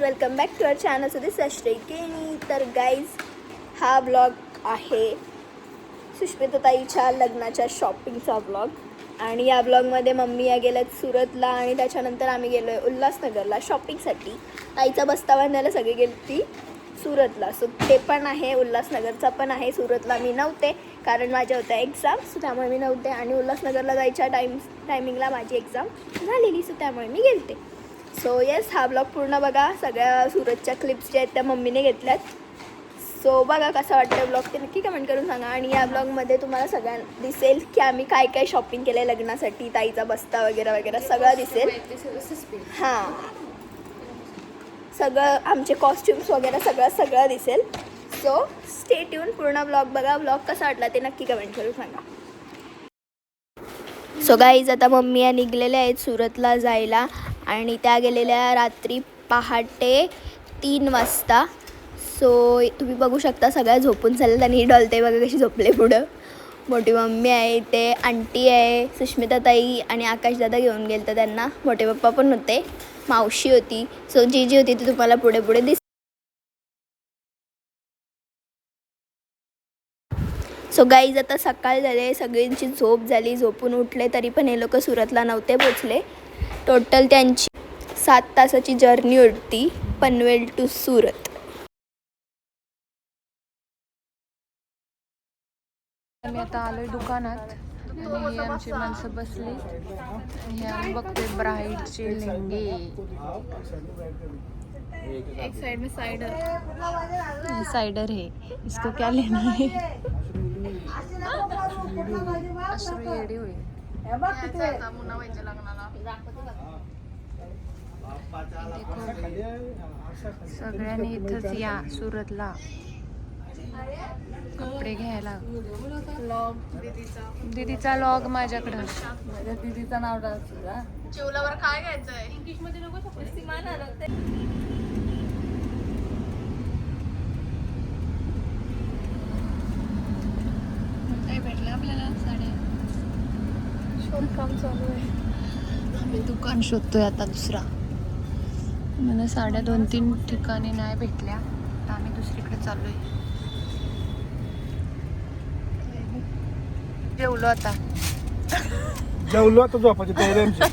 Welcome back to our channel सुधी सश्रेकेनी. तर गाईज हा ब्लॉग आहे सुष्मिताताईच्या लग्नाच्या शॉपिंगचा ब्लॉग. आणि या ब्लॉगमध्ये मम्मी या गेल्यात सुरतला आणि त्याच्यानंतर आम्ही गेलो आहे उल्हासनगरला शॉपिंगसाठी. ताईचा बस्ता बांधायला सगळी गेली ती सुरतला. सो ते पण आहे, उल्हासनगरचा पण आहे. सुरतला मी नव्हते कारण माझ्या होत्या एक्झाम्स, सो त्यामुळे मी नव्हते. आणि उल्हासनगरला जायच्या टायमिंगला माझी एक्झाम झालेली, सो त्यामुळे मी गेलते. सो येस, हा ब्लॉग पूर्ण बघा. सगळ्या सुरतच्या क्लिप्स ज्या आहेत त्या मम्मीने घेतल्यात. सो बघा कसा वाटतं ब्लॉग ते नक्की कमेंट करून सांगा. आणि या ब्लॉगमध्ये तुम्हाला सगळ्यांना दिसेल की आम्ही काय काय शॉपिंग केलं आहे लग्नासाठी, ताईचा बस्ता वगैरे वगैरे सगळं दिसेल. हां, सगळं आमचे कॉस्ट्युम्स वगैरे सगळं दिसेल. सो स्टे ट्यून, पूर्ण ब्लॉग बघा. ब्लॉग कसा वाटला ते नक्की कमेंट करून सांगा. सो गाईज आता मम्मी या निघलेल्या आहेत सुरतला जायला आणि त्या गेलेल्या रात्री पहाटे 3 वाजता. सो तुम्ही बघू शकता सगळ्या झोपून चालल्यात आणि डॉलते बघा कशी झोपले. पुढं मोठी मम्मी आहे, इथे आंटी आहे, सुष्मिताताई आणि आकाशदादा घेऊन गेलं तर त्यांना. मोठे पप्पा पण होते, मावशी होती. सो जी होती ती तुम्हाला पुढे पुढे दिस. सो गाईज आता सकाळ झाले, सगळ्यांची झोप झाली, झोपून उठले तरी पण हे लोक सुरतला नव्हते पोचले. टोटल त्यांची 7 तासाची जर्नी होती पनवेल टू सुरत. आम्ही आता आलोय दुकानात आणि ही आमची माणसं बसली. हे आम्ही बघतोय ब्राईडचे लेहंगे. एक साइड में साइडर है, इसको क्या लेना है. अश्रू येडी होईल. सगळ्यांनी इथंच या सुरतला कपडे घ्यायला. दीदीचा लॉग माझ्याकडं. माझ्या दीदीचं नाव टाक. जेवल्यावर काय घ्यायचंय इंग्लिश मध्ये नको काय भेटलं आपल्याला. साड्या शोधकाम चालू आहे. आम्ही दुकान शोधतोय आता दुसरा. मला साड्या 2-3 ठिकाणी नाही भेटल्या तर आम्ही दुसरीकडे चाललोय. जेवलो आता झोपायची तयारी आमची.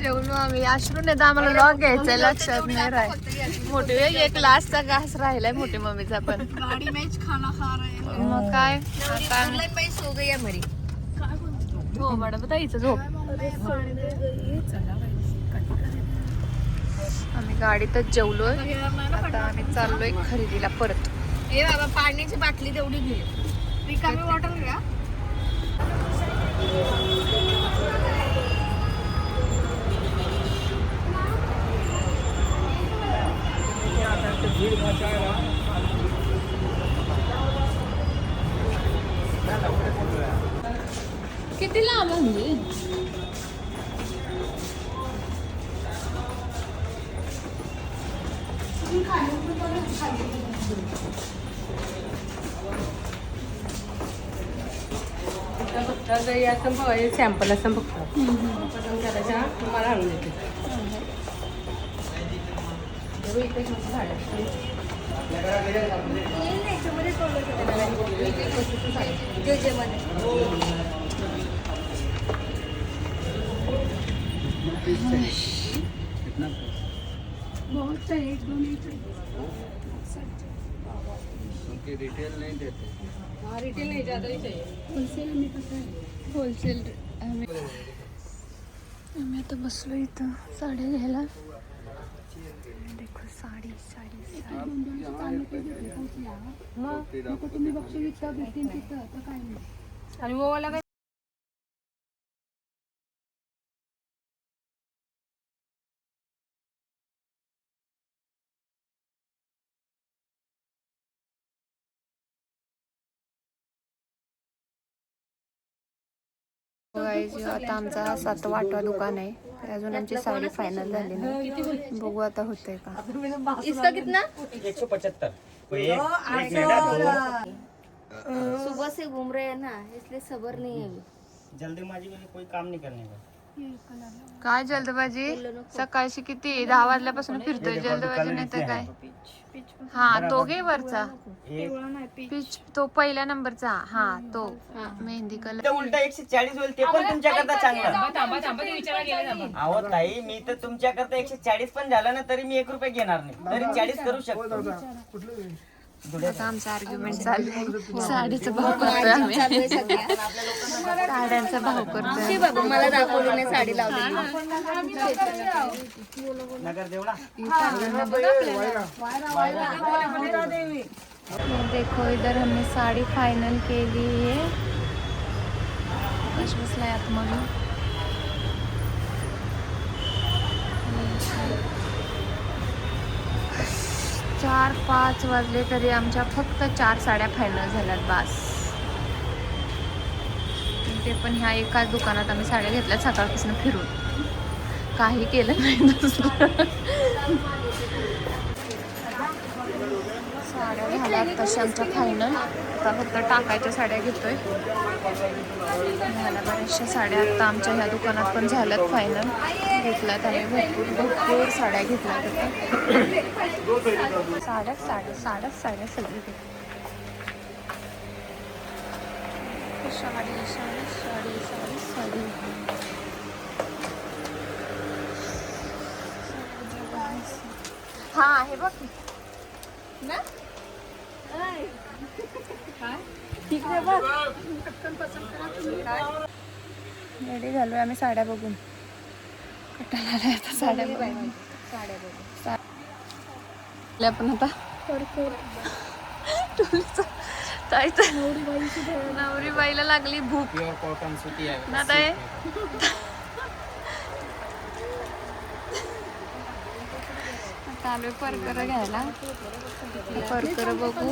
जेवलो आम्ही. अश्रून येतं आम्हाला लॉग घ्यायचंय, लक्षात नाही राहील. मोठी एक लास्टचा घास राहिलाय मोठी मम्मीचा पण. गाडी मॅच खाना खा रहे मग काय पैसे हो गया मरी. हो मॅडम बताइचं झोप. आम्ही गाडीतच जेवलोय. आता आम्ही चाललोय खरेदीला परत. ए बाबा पाण्याची बाटली तेवढी घे, रिकामी बॉटल घ्या. किती लांब आहे सॅम्पल असं फक्त करायच्या तुम्हाला आणून देते. रिटेल नहीं देते. हाँ रिटेल नहीं ज़्यादा ही चाहिए. होलसेल आम्ही कसं होलसेल आम्ही आता बसलो इथं साड्या घ्यायला. देखो साडी साडी आणि ओवाला काय आता आमचा 7वा-8वा दुकान आहे. अजून आमची साडी फायनल झाली नाही. बघू आता होतंय का. इसका कितना? 175. सुबह से घूम रहे हैं ना, इसलिए सब्र नहीं है. जल्दीबाजी में कोई काम नहीं करने का. काय जल्दबाजी सकाळची किती 10 वाजल्यापासून फिरतोय जल्दबाजी नाही तर काय हा तो घे वरचा पीच तो पहिल्या नंबरचा हा तो मेहंदी कलर उलट 140 होईल ते पण तुमच्याकरता चांगलं. अहो ताई मी तर तुमच्याकरता 140 पण झालं ना तरी मी 1 रुपये घेणार नाही तरी 40 करू शकतो. आता आमचं आर्ग्युमेंट चाललंय साडीचा भाव करतोय आम्ही साड्यांचा भाव करतोय बाबा मला दाखवली नाही साडी लावलेली. नगर देवळा देखो इधर हमने साड़ी फाइनल केली है बसलाय आतमध्ये 4-5 वाजले तरी आमच्या फक्त 4 साड्या फायनल झाल्यात बास. ते पण ह्या एकाच दुकानात आम्ही साड्या घेतल्या सकाळपासून फिरून काही केलं नाही दुसरं. साड्या झाल्यात तशा आमच्या फायनल. आता फक्त टाकायच्या साड्या घेतोय. झाल्या बऱ्याचशा साड्या आता आमच्या ह्या दुकानात पण झाल्यात फायनल. घेतल्यात आम्ही भरपूर साड्या घेतल्यात आता. साड्या सगळी घेतल्या. साडी हा हे बघ ना रेडी झालोय आम्ही साड्या बघून. कटाला आलाय आता साड्या बघून. पण आता नवरी बाईला लागली भूक ना ताई. आता आलोय परकर घ्यायला. परकर बघू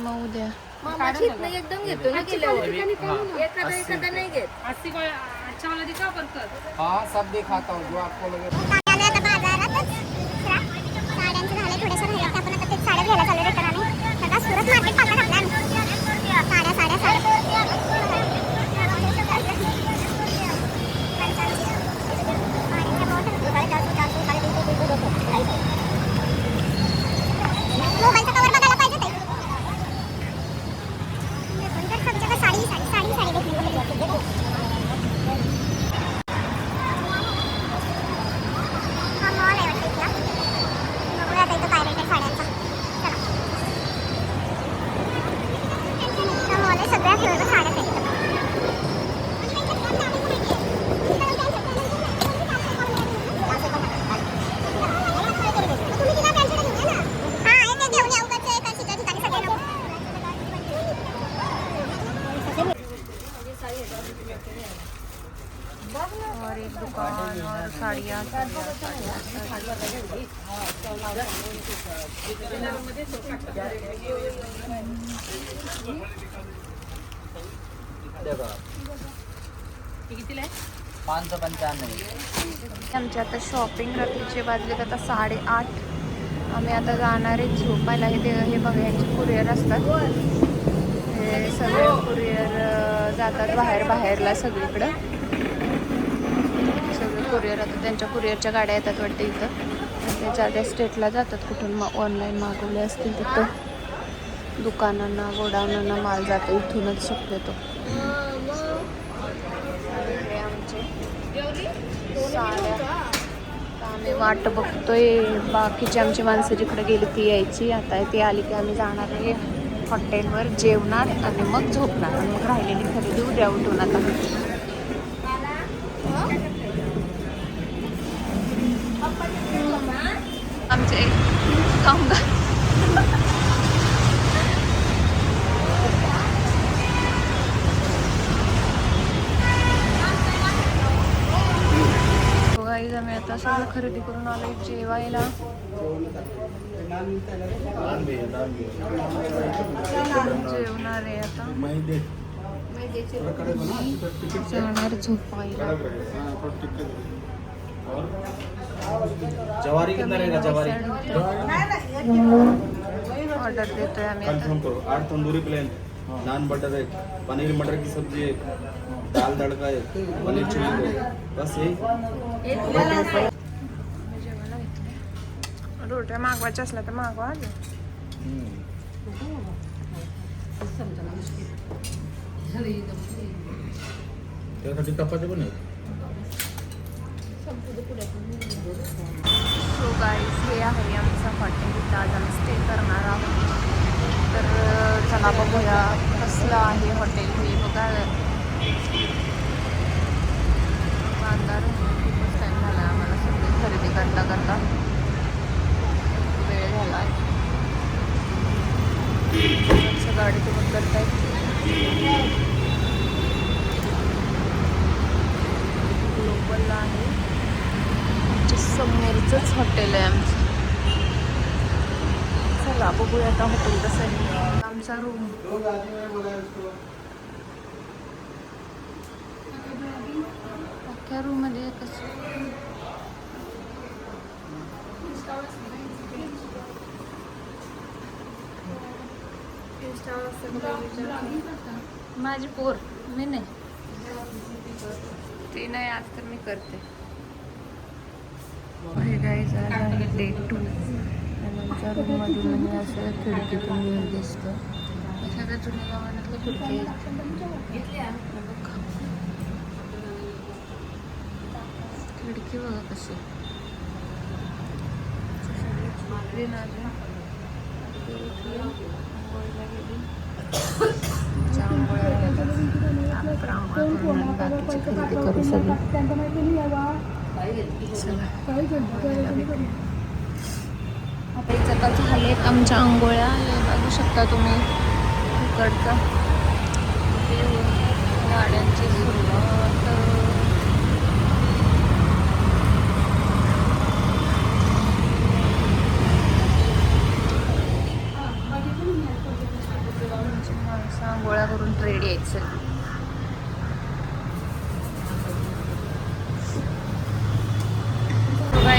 मग उद्या एकदम घेतो ना गेल्यावर एखादा नाही घेत. हाँ सब दिखाता हूँ जो आपको लगे. साड्यांचे झाले थोडेसे राहिले आपण आता ते साड्या घ्यायला चालू रिटर्न आम्ही आता सुरत मार्केट पाहिलं आपल्या साड्या मोबाईलचा कवर बघायला पाहिजे ते तुमच्या साडी देखील हा मॉल आहे वाटतं इथला. बघूया आता इथं काय रेट आहे साड्यांचा. चला मॉल आहे सगळ्या फ्लोअरवर साड्याच आहेत. और एक दुकान और साड़ियाँ कितीला आहे? 595. आमची आता शॉपिंग रात्रीचे वाजलेत आता 8:30. आम्ही आता जाणार आहे झोपायला. हे बघा यांचे कुरिअर असतात. हे सगळे कुरिअर जातात बाहेरला सगळीकडं. सगळे कुरिअर आता त्यांच्या कुरिअरच्या गाड्या येतात वाटते इथं. त्याच्या त्या स्टेटला जातात कुठून ऑनलाईन मागवले असतील तिथं दुकानांना गोडाऊनांना माल जातो इथूनच शक्यतो. साड्या आम्ही वाट बघतोय. बाकीची आमची माणसं जिकडे गेली ती यायची. आता ती आली की आम्ही जाणार आहे हॉटेलवर जेवणार आणि मग झोपणार आणि मग राहिलेली खरेदी उद्या उठून. आता आमचे कामगार गाईज आम्ही आता सगळं खरेदी करून आलोय जेवायला. जेवणार आहे आता जाणार झोपायला. जवारी कितना रहेगा? जवारी ऑर्डर देतोय आम्ही आता. 8 तंदूरी प्लेन. नान बटर है, पनीर मटर की सब्जी है, दाल तड़का है, पनीर चिली है, बस यही। रोट्या मागवायच्या असल्या तर मागवा आधी. त्यासाठी चपाती पण आहे. सो गाईज हे आहे आमचं हॉटेल, इथं आज आम्ही स्टे करणार आहोत. तर चला बघूया कसलं आहे हॉटेल हे. बघा दुकानदार खूपच टाईम झाला आम्हाला सगळी खरेदी करता करता वेळ झाला आहे. गाडी तुम्ही करताय ग्लोबलला आहे, समोरचंच हॉटेल आहे आमचं. चला बघूया आता हॉटेल कसं आहे. आमचा रूम अख्ख्या रूममध्ये कसं माझी पोर मी नाही, ती नाही आज तर मी करते. हे गाईज आज आहे डे 2. आमच्या रूममधून म्हणजे असं खिडकीतून व्ह्यू दिसतं. सगळ्या जुन्या जमान्यातल्या खिडकी आहेत. खिडकी बघा कशी खरेदी करू सगळी. आता इथं का झालेत आमच्या आंघोळ्या. हे बघू शकता तुम्ही इकडचं गाड्यांची सुरुवात. माणसं आंघोळ्या करून रेडी यायचं.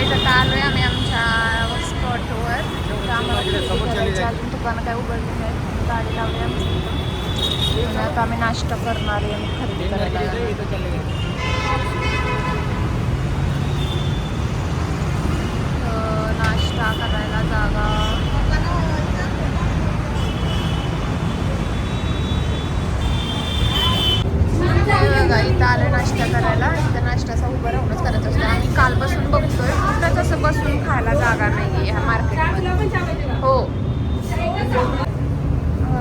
आता आलोय आम्ही आमच्या स्पॉटवर. अजून दुकानं काय उघडली नाही, गाडी लावली आमची. आता आम्ही नाश्ता करणार आहे आणि खरेदी करायला. नाश्ता करायला जागा इथं आलं नाश्ता करायला. इथं नाश्त्याचा उभं राहूनच करत असतो. आम्ही कालपासून बघतोय कुठं तसं बसून खायला जागा नाही आहे ह्या मार्केटमध्ये. हो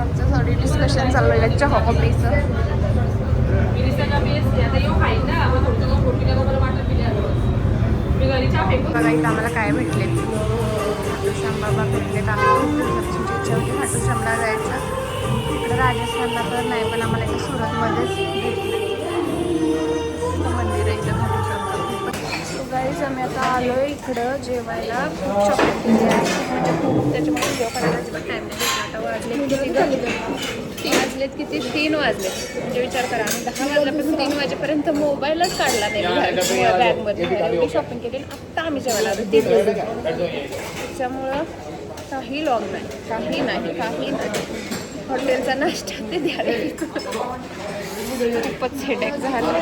आमचं थोडी डिस्कशन चालू आहे चहा कॉफीचं. बघा इथं आम्हाला काय भेटले. श्यामबाबा भेटलेत. आम्ही इच्छा होती खाटूश्यामला जायचं. इकडं राजस्थानला तर नाही, पण आम्हाला इथं सुरतमध्येच भेटले. मंदिर आहे इथं खाटूश्यामचं. गाईज आम्ही आता आलो आहे इकडं जेवायला. खूप शॉपिंग केली आहे म्हणजे खूप. त्याच्यामुळे व्हिडिओ करायला अजिबात टाईम नाही भेटला. आता वाजले किती 3 वाजले. म्हणजे विचार करा आम्ही 10 वाजल्यापासून 3 वाजेपर्यंत मोबाईलच काढला नाही बॅगमध्ये. एवढी शॉपिंग केली. आत्ता आम्ही जेवायला आलो 3 वाजता. त्याच्यामुळं काही लॉग नाही, काही नाही. हॉटेलचा नाश्ता ते द्यायला खूपच हेडेक झालं.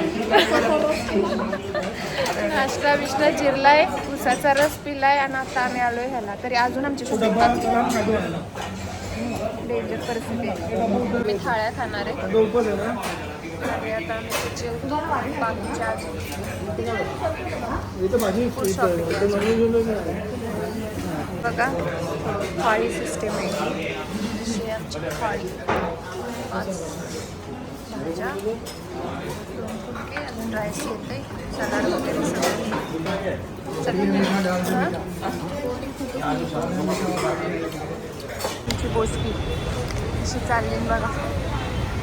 नाश्ता बिष्टा जिरलाय, उसाचा रस पिलाय आणि आता आम्ही आलोय ह्याला. तरी अजून आमची शूटिंग डेंजर परिस्थिती आहे. मी थाळ्या खाणार आहे आणि आता आम्ही जेवतो. बाकीच्या अजून बघा थाळी सिस्टीम आहे. अशी आमची थाळी. 5 भाज्या, 2 फुलके, अजून राईस येते, सलाड वगैरे सगळं. बोसकी अशी चालली बघा.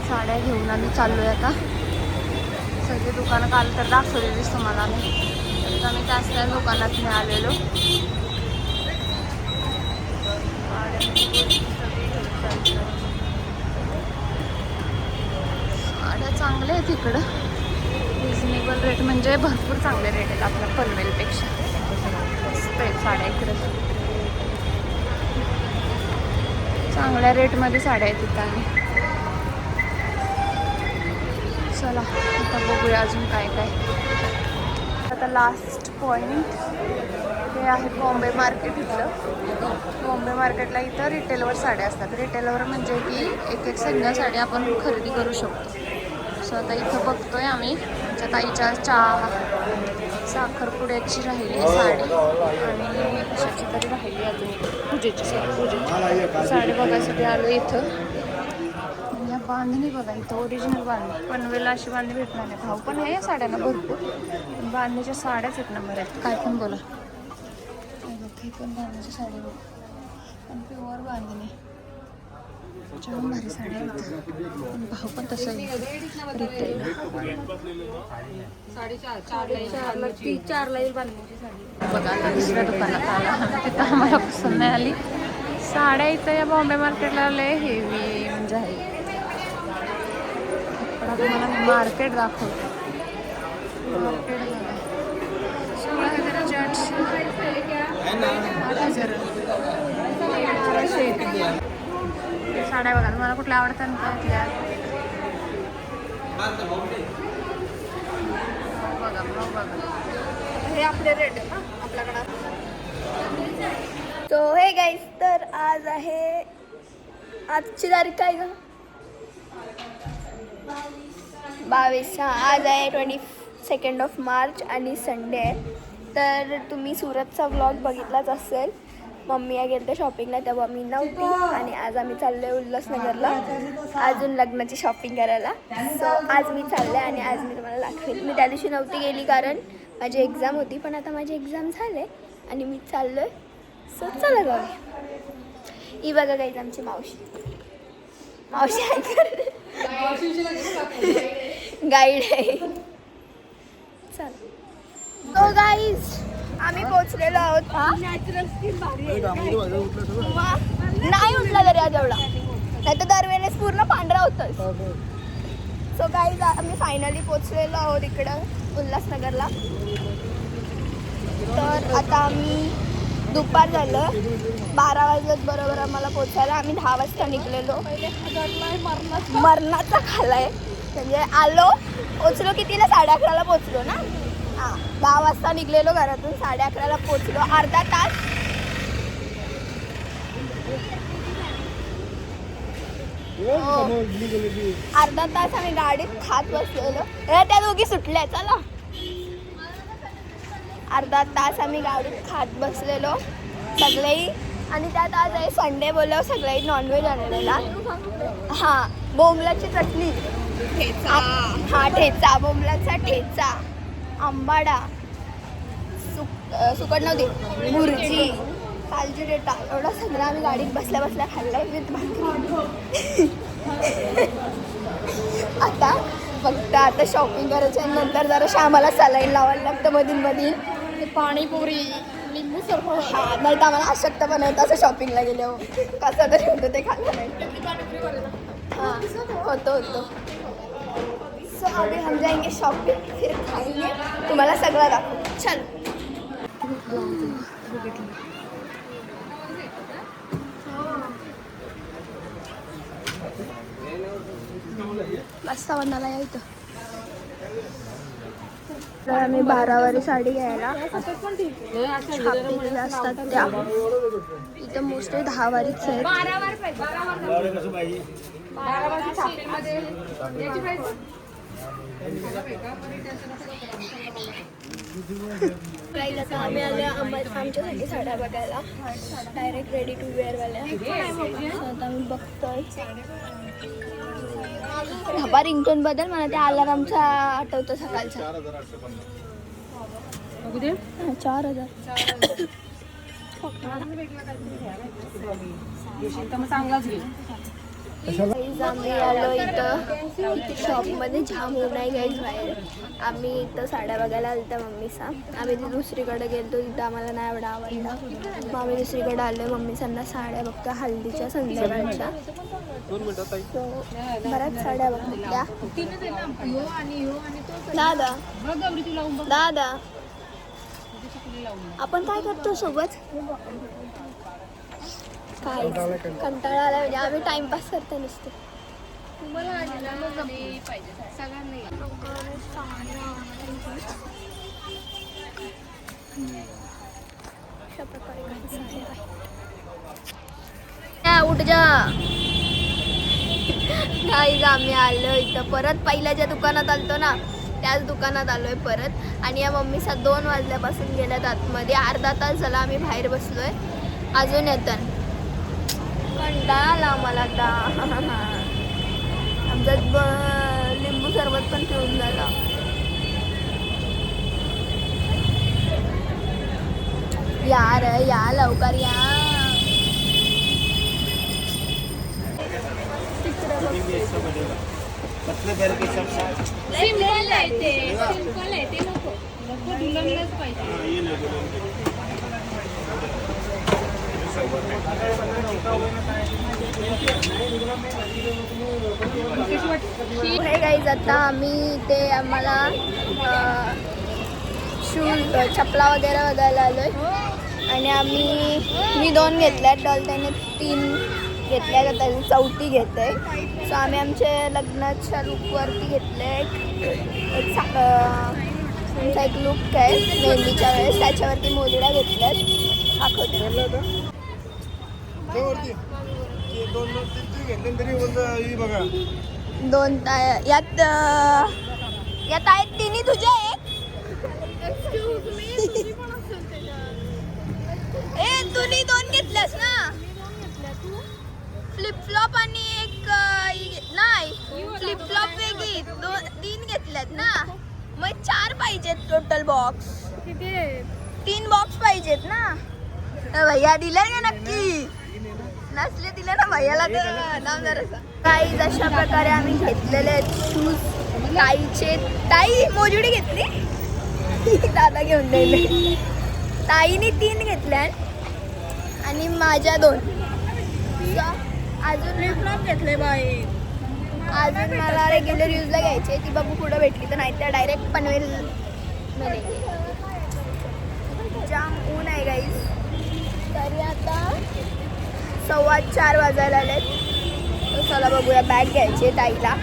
साड्या घेऊन आम्ही चाललो आहे आता. सगळी दुकानं काल तर दाखवलेलीच तुम्हाला आम्ही. तर आम्ही त्याच त्या दुकानात मिळालेलो. साड्या चांगल्या आहेत इकडं. रिजनेबल रेट म्हणजे भरपूर चांगले रेट आहेत आपल्या पनवेलपेक्षा. मस्त आहेत साड्या इकडं. चांगल्या रेटमध्ये साड्या आहेत इथं. आणि चला आता बघूया अजून काय काय. आता लास्ट पॉइंट हे आहे बॉम्बे मार्केट इथलं. बॉम्बे मार्केटला इथं रिटेलवर साड्या असतात. रिटेलवर म्हणजे की एक एक सगळ्या साड्या आपण खरेदी करू शकतो. सो आता इथं बघतोय आम्ही आमच्या ताईच्या चहा साखरपुड्याची राहिली साडी आणि कशाची तरी राहिली अजून पूजेची साडी बघायसाठी आलो इथं. या बांधणी बघा इथं ओरिजिनल बांधणी पनवेला अशी बांधणी भेटणार नाही. भाव पण आहे या साड्यांना भरपूर. बांधणीच्या साड्याच एक नंबर आहेत काय पण बोला. ही पण बांधणीची साडी बघ पण प्युअर बांधणी छान भारी साड्या आहेत. पण भाव पण तसं आहे रिटेल 4.5 येईल बांधणीची साडी. बघा आता दुसऱ्या दुकानात आला तिथं आम्हाला पसंत नाही आली. साड्या इथं या बॉम्बे मार्केटला लय हेवी म्हणजे आहे. पण आता मला मार्केट दाखवतो. मार्केट बघा 16,000 साड्या बघा तुम्हाला कुठल्या आवडतात ना बघा बघा. हे आपले रेट आहे ना आपल्याकडं. सो हे गाईज तर आज आहे आजची तारीख काय ग 22. आज आहे 22 मार्च आणि संडे आहे. तर तुम्ही सुरतचा व्लॉग बघितलाच असेल. मम्मी गेलते शॉपिंगला तेव्हा मी नव्हती आणि आज आम्ही चाललो आहे उल्हासनगरला अजून लग्नाची शॉपिंग करायला. सो आज मी चालले आणि आज मी तुम्हाला दाखवेल. मी त्या दिवशी नव्हती गेली कारण माझी एक्झाम होती पण आता माझी एक्झाम झाले आणि मी चाललो आहे. सो चला जाऊया. ही बघा गाईज आमची मावशी आहे गाईड आहे. चल तो गाईज आम्ही पोहोचलेलो आहोत. नाही उठला तरी आज एवढा नाही तर दरवेळेस पूर्ण पांढरा होतोय. सो गाईज आम्ही फायनली पोहोचलेलो आहोत इकडं उल्हासनगरला. तर आता आम्ही दुपार झालं 12 वाजलेत बरोबर आम्हाला पोचायला. आम्ही 10 वाजता निघलेलो. मरणाचा खालाय म्हणजे आलो पोचलो कितीला 11:30ला पोचलो ना. हां 10 वाजता निघलेलो घरातून 11:30ला पोचलो. अर्धा तास आम्ही गाडीत खात बसलेलो. त्या दोघी सुटल्या चला. अर्धा तास आम्ही गाडीत खात बसलेलो सगळेही. आणि त्यात आज आहे संडे बोलल्यावर सगळे नॉनव्हेज आणलेला. हां बोंबलाची चटणी हा ठेचा बोंबलाचा ठेचा आंबाडा सुकट नव्हती मुर्जी कालची डेटा एवढा सगळं आम्ही गाडीत बसल्या बसल्या खाल्लाय विथ भाकरी. आता फक्त आता शॉपिंग करायच्या नंतर जरा आम्हाला सलाईन लावायला लागतं मधीन मधीन. पाणीपुरी लिंबू सरबत हा नाही तर आम्हाला अशक्त पण येतं असं शॉपिंगला गेल्यावर कसं तरी होतं ते खाल्लं नाही. हां होतं. सो अभी हम जाएंगे शॉपिंग फिर खाएंगे. तुम्हाला सगळं दाखवू. चल मस्त वाटणाला या इथं. तर आम्ही 12 वारी साडी घ्यायला छापलेल्या असतात त्या इथं मोस्टली 10 वारीच आहेत. आम्ही आले आमच्यासाठी साड्या बघायला डायरेक्ट रेडी टू वेअरवाल्या. आता आम्ही बघतोय हबा रिंगटोन बद्दल मला त्या अलारामचा आठवतं सकाळचा. 4,000 आम्ही आलो इथं शॉपमध्ये जाम होऊन नाही गाईज बाहेर. आम्ही इथं साड्या बघायला आलो त्या मम्मीचा. आम्ही ती दुसरीकडे गेलो तिथं आम्हाला नाही एवढा आवडला. मग आम्ही दुसरीकडे आलो. मम्मीसांना साड्या बघतो हल्दीच्या संध्याकाळच्या. सो बऱ्याच साड्या बघितल्या. दादा आपण काय करतो सोबत काय कंटाळा आला म्हणजे आम्ही टाइमपास करतो नुसतं. अशा प्रकारे काही साड्या आहेत. उठ जा. गाईज आम्ही आलो इथं परत पहिल्या ज्या दुकानात आलतो ना त्याच दुकानात आलोय परत. आणि या मम्मीचा 2 वाजल्यापासून गेल्यात आतमध्ये. अर्धा तास झाला आम्ही बाहेर बसलोय. अजून येतात. कंटाळा आला मला आता. आमच्यात लिंबू सरबत पण पिऊन झाला. यार या लवकर या. पतले पैर के सब सिंपल आहे ते, सिंपल आहे ते नको दुलमलाच पाहिजे. ये ले लो. हे गाईज आता आम्ही ते आम्हाला शूज चपला वगैरे बघायला आलोय. आणि मी 2 घेतल्यात. डॉल्टनने 3 घेतल्या. आता 4थी घेते. सो आम्ही आमच्या लग्नाच्या लुकवरती घेतले. आमचा एक लुक आहे मेहंदीच्या वेळेस त्याच्यावरती मोजड्या घेतल्यात. दाखवते. 2 यात आहेत 3 तुझ्या आहेत. ए तुम्ही 2 घेतल्यास ना. फ्लिपफ्लॉप आणि एक नाही फ्लिपफ्लॉप वेगळी 3 घेतल्यात ना. मग 4 पाहिजेत टोटल बॉक्स. 3 बॉक्स पाहिजेत ना. भैया दिले का नक्की. नसले दिले ना भैयाला तर नाव जरा. काही अशा प्रकारे आम्ही घेतलेले आहेत शूज ताईचे. ताई मोजडी घेतली. दादा घेऊन दिले. ताईने 3 घेतल्या आणि माझ्या 2. अजून फ्लिपफ्लॉप घेतले बाई. अजून मला रेग्युलर यूजला घ्यायचे. ती बघू पुढं भेटली तर नाही तर डायरेक्ट पनवेल मध्ये. जाम ऊन आहे गाईज. तरी आता 4:15 वाजायला आलेत. तर चला बघूया. बॅग घ्यायची ताईला.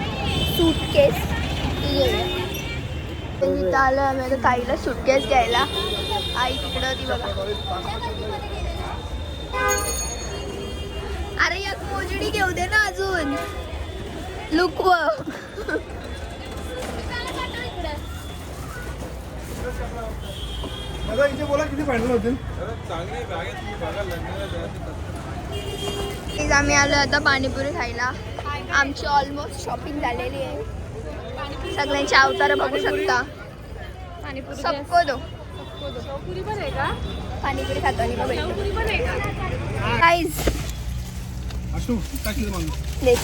सूटकेस ती घेऊया. इथं आलो आम्ही आता ताईला सूटकेस घ्यायला. आई तिकडं ती बघा. अरे एक मोजडी घेऊ दे ना अजून. लुकव. बोला किती फायनल होतील. आम्ही आलो आता पाणीपुरी खायला. आमची ऑलमोस्ट शॉपिंग झालेली आहे. सगळ्यांची अवतार बघू शकता. सबको दो. पुरी पण आहे का? पाणीपुरी खातो आणि मग भेटतो. पुरी पण आहे का? गाईज देख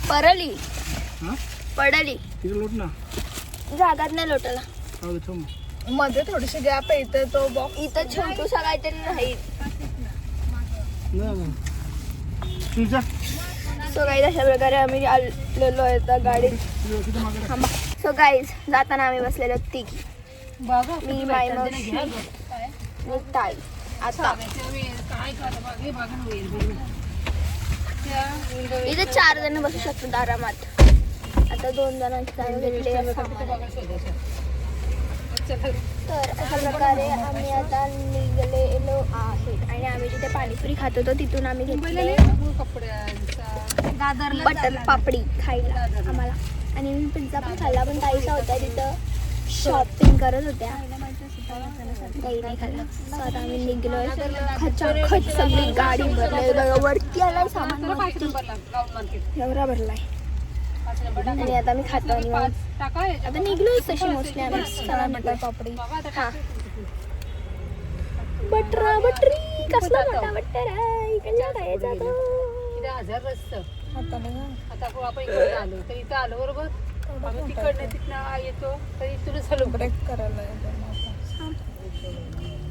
परली पडली लोट ना. जागात नाही लोटाला. मध्ये थोडीशी गॅप आहे इथे तो बॉक्स. इथं छोटूसा काहीतरी राहील. सो गाईज अशा प्रकारे आम्ही आलेलो आहे आता गाडीत. सो गाईज जाताना आम्ही बसलेलो 3. मी मायमावशी मी ताई. आता इथे 4 जण बसू शकतात आरामात. आता 2 जणांची जागा घेतली आहे. तर अशा प्रकारे आम्ही आता निघलेलो आहे. आणि आम्ही जिथे पाणीपुरी खात होतो तिथून आम्ही घेतले बटर पापडी खायला आम्हाला. आणि पिझ्झा पण खाल्ला. पण ताईचा होता तिथं शॉपिंग करत होत्या. काही नाही खाल्लं. सो आता आम्ही निघलोय. खचाखच सगळी गाडी भरली. वरती आलाय सामान एवढा भरलाय. आणि आता मी खातो आणि आता निघलोय तशी मोस्टली आम्ही. चला बटर पापडी. हा बटरा बटरी कसला मोठा बटर आहे. इकडला खायचा तो. आता आपण इकडे आलो तर इथं आलो बरोबर. आम्ही तिकडनं येतो तर इथूनच चालू ब्रेक करायला.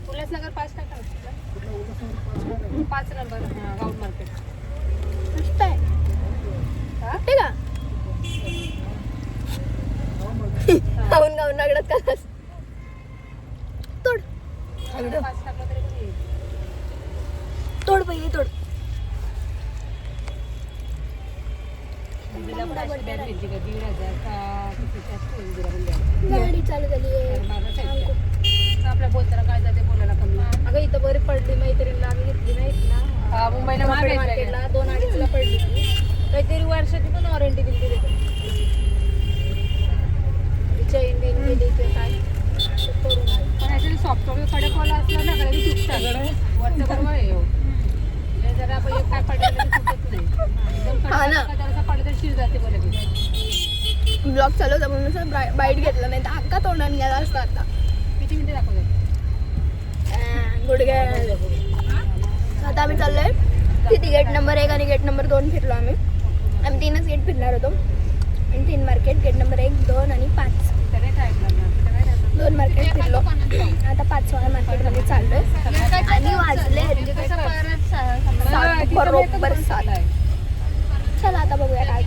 उल्हासनगर 5 टाका. 5 नंबर गाऊन मार्केट. मस्त आहे. ठीक आहे. खाऊन खाऊन नागडत का तोड. तोड पहिले तोड. दीदीला पण अशी बॅग घेतली का 1,500 का कितीच्या दीदीला पण बॅग. गाडी चालू झाली आहे. माझा साईड आपल्या बोलताना काय जाते बोलायला कमी. अगं इथं बरी पडली मैत्रिणीला आम्ही घेतली नाहीत ना मुंबईला महाग आहे मार्केटला 2-2.5ला पडली ती. काहीतरी वर्षाची पण वॉरंटी दिली तिथे. चैन बिन गेली ते काय ते करून आली. पण ऍक्च्युली सॉफ्टवेअर कडकवाला असला ना कडे तुटतात वरचं बरोबर आहे हो. हे जरा आपण एक काय पडलं तरी तुटत नाही. एकदम हा ना. जरासा पडलं तर शिर जाते बोला की. ब्लॉग चालू होता म्हणून असं बाईट घेतलं नाही तर अक्का तोंडाने गेला असता आता. किती मिनिटं दाखवतात? गुडघे आता आम्ही चाललोय किती गेट नंबर 1 आणि गेट नंबर 2 फिरलो आम्ही 3च गेट फिरणार होतो आणि 3 मार्केट गेट नंबर 1, 2 आणि 5 तिथं नाही टाईम लागणार. तिथं काय लागणार? 2 मार्केट फिरलो आता 5व्या मार्केटमध्ये चाललोय आणि वाजले बरोबर 7. चला आता बघूया काय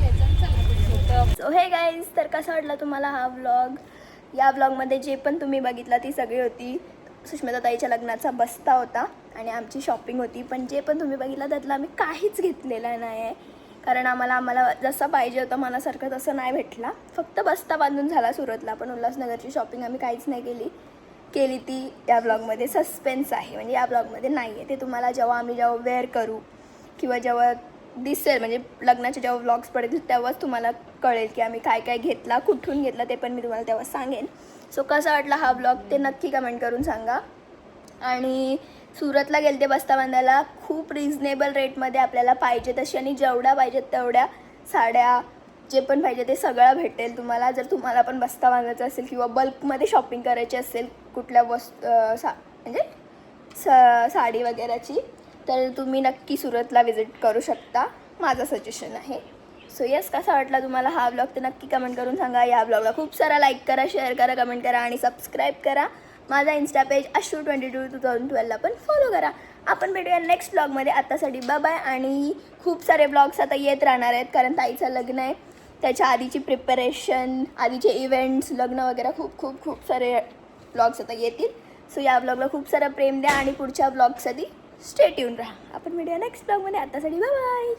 सो हे गाईज तर कसा वाटला तुम्हाला हा व्लॉग. या व्लॉगमध्ये जे पण तुम्ही बघितला ती सगळी होती सुष्मिता ताईच्या लग्नाचा बस्ता होता आणि आमची शॉपिंग होती. पण जे पण तुम्ही बघितलं त्यातलं आम्ही काहीच घेतलेलं नाही आहे कारण आम्हाला जसं पाहिजे होतं मनासारखं तसं नाही भेटला. फक्त बस्ता बांधून झाला सुरतला. पण उल्हासनगरची शॉपिंग आम्ही काहीच नाही केली ती या ब्लॉगमध्ये सस्पेन्स आहे. म्हणजे या ब्लॉगमध्ये नाही आहे. ते तुम्हाला जेव्हा वेअर करू किंवा जेव्हा दिसेल म्हणजे लग्नाचे जेव्हा व्लॉग्स पडतील तेव्हाच तुम्हाला कळेल की आम्ही काय काय घेतला कुठून घेतला ते पण मी तुम्हाला तेव्हा सांगेन. सो कसा वाटला हा ब्लॉग ते नक्की कमेंट करून सांगा. आणि सुरतला गेलते बस्ता बांधायला खूप रिजनेबल रेटमध्ये आपल्याला पाहिजे तशी आणि जेवढ्या पाहिजेत तेवढ्या साड्या जे पण पाहिजे ते सगळं भेटेल तुम्हाला. जर तुम्हाला पण बस्ता बांधायचा असेल किंवा बल्कमध्ये शॉपिंग करायची असेल कुठल्या म्हणजे साडी वगैरेची तर तुम्ही नक्की सुरतला विजिट करू शकता. माझं सजेशन आहे. सो येस कसा वाटला तुम्हाला हा ब्लॉग ते नक्की कमेंट करून सांगा. या ब्लॉगला खूप सारा लाईक करा, शेअर करा, कमेंट करा आणि सबस्क्राईब करा. माझा इन्स्टा पेज ashru22 2012 पण फॉलो करा. आपण भेटूया नेक्स्ट ब्लॉगमध्ये. आतासाठी बाय. आणि खूप सारे ब्लॉग्स आता येत राहणार आहेत कारण ताईचं लग्न आहे त्याच्या आधीची प्रिपरेशन आधीचे इव्हेंट्स लग्न वगैरे खूप सारे ब्लॉग्स आता येतील. सो या ब्लॉगला खूप सारं प्रेम द्या आणि पुढच्या ब्लॉगसाठी स्टे ट्यून राहा. आपण भेटूया नेक्स्ट ब्लॉगमध्ये. आतासाठी बाय.